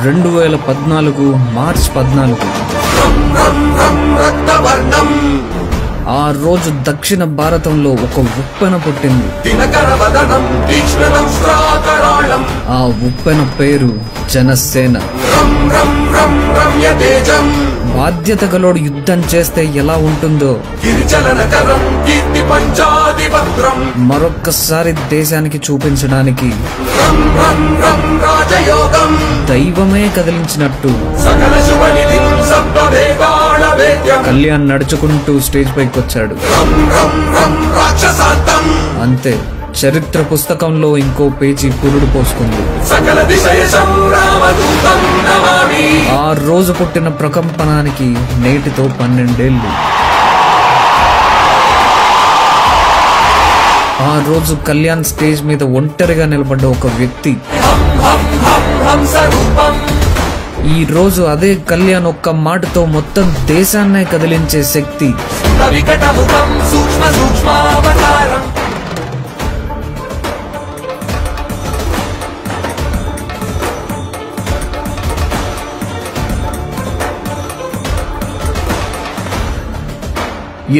2014 మార్చి 14 ఆ రోజు దక్షిణ భారతంలో ఒక ఉప్పెన పుట్టింది. ఆ ఉప్పెన పేరు జనసేన. బాధ్యత గలోడు యుద్ధం చేస్తే ఎలా ఉంటుందో మరొక్కసారి దేశానికి చూపించడానికి దైవమే కదిలించినట్టు కళ్యాణ్ నడుచుకుంటూ స్టేజ్ పైకి వచ్చాడు. అంతే, చరిత్ర పుస్తకంలో ఇంకో పేజీ పురుడు పోసుకుంది. ఆ రోజు పుట్టిన ప్రకంపనానికి నేటితో 12 ఏళ్ళు. ఆ రోజు కళ్యాణ్ స్టేజ్ మీద ఒంటరిగా నిలబడ్డ ఒక వ్యక్తి. ఈ రోజు అదే కళ్యాణ్ ఒక్క మాటతో మొత్తం దేశాన్నే కదిలించే శక్తి.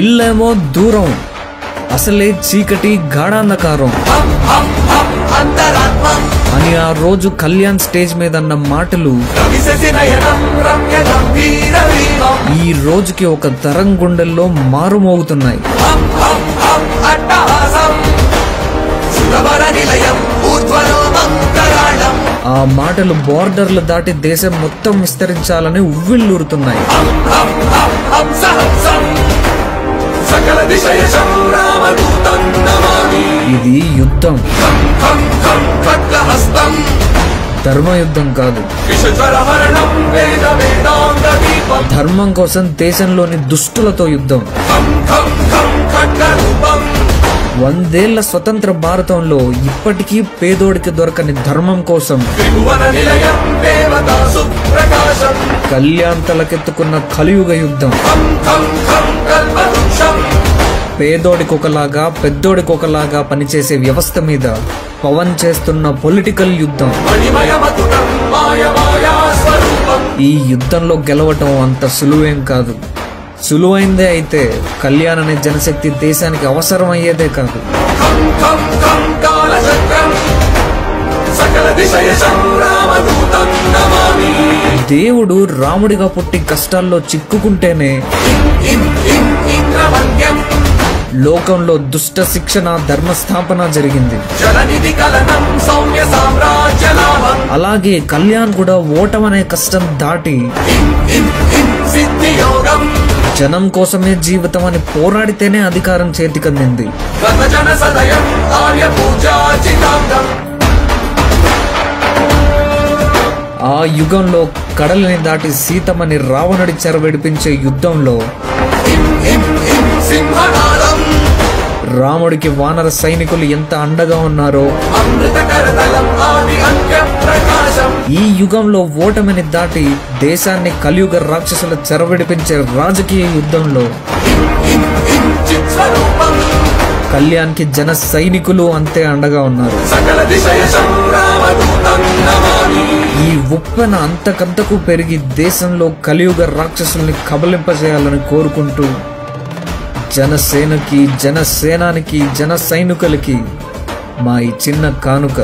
ఇల్లేమో దూరం, అసలే చీకటి గాఢాంధకారం అని ఆ రోజు కళ్యాణ్ స్టేజ్ మీద అన్న మాటలు ఈ రోజుకి ఒక తరం గుండెల్లో మారుమోగుతున్నాయి. ఆ మాటలు బోర్డర్లు దాటి దేశం మొత్తం విస్తరించాలని ఉవ్విళ్ళూరుతున్నాయి. ఇది యుద్ధం, ధర్మయుద్ధం కాదు. ధర్మం కోసం దేశంలోని దుష్టులతో యుద్ధం. 100 ఏళ్ల స్వతంత్ర భారతంలో ఇప్పటికీ పేదోడికి దొరకని ధర్మం కోసం కళ్యాణ్ తలకెత్తుకున్న కలియుగ యుద్ధం. పేదోడికి ఒకలాగా పెద్దోడికి ఒకలాగా పనిచేసే వ్యవస్థ మీద పవన్ చేస్తున్న పొలిటికల్ యుద్ధం. ఈ యుద్ధంలో గెలవటం అంత సులువేం కాదు. సులువైందే అయితే కళ్యాణ్ అనే జనశక్తి దేశానికి అవసరం అయ్యేదే కాదు. దేవుడు రాముడిగా పుట్టి కష్టాల్లో చిక్కుకుంటేనే లోకంలో దుష్ట శిక్షణ, ధర్మస్థాపన జరిగింది. అలాగే కళ్యాణ్ కూడా ఓటమనే కష్టం దాటి జనం కోసమే జీవితం అని పోరాడితేనే అధికారం చేతికందింది. ఆ యుగంలో కడలిని దాటి సీతమని రావణుడి చెరవిడిపించే యుద్ధంలో రాముడికి వానర సైనికులు ఎంత అండగా ఉన్నారో ఈ యుగంలో ఓటమిని దాటి దేశాన్ని కలియుగ రాక్షసుల చెరవిడిపించే రాజకీయ యుద్ధంలో కళ్యాణ్కి జన సైనికులు అంతే అండగా ఉన్నారు. ఈ ఉప్పెన అంతకంతకు పెరిగి దేశంలో కలియుగ రాక్షసుల్ని కబలింపజేయాలని కోరుకుంటూ జనసేనకి, జనసేనానికి, జన సైనికులకి మా ఈ చిన్న కానుక.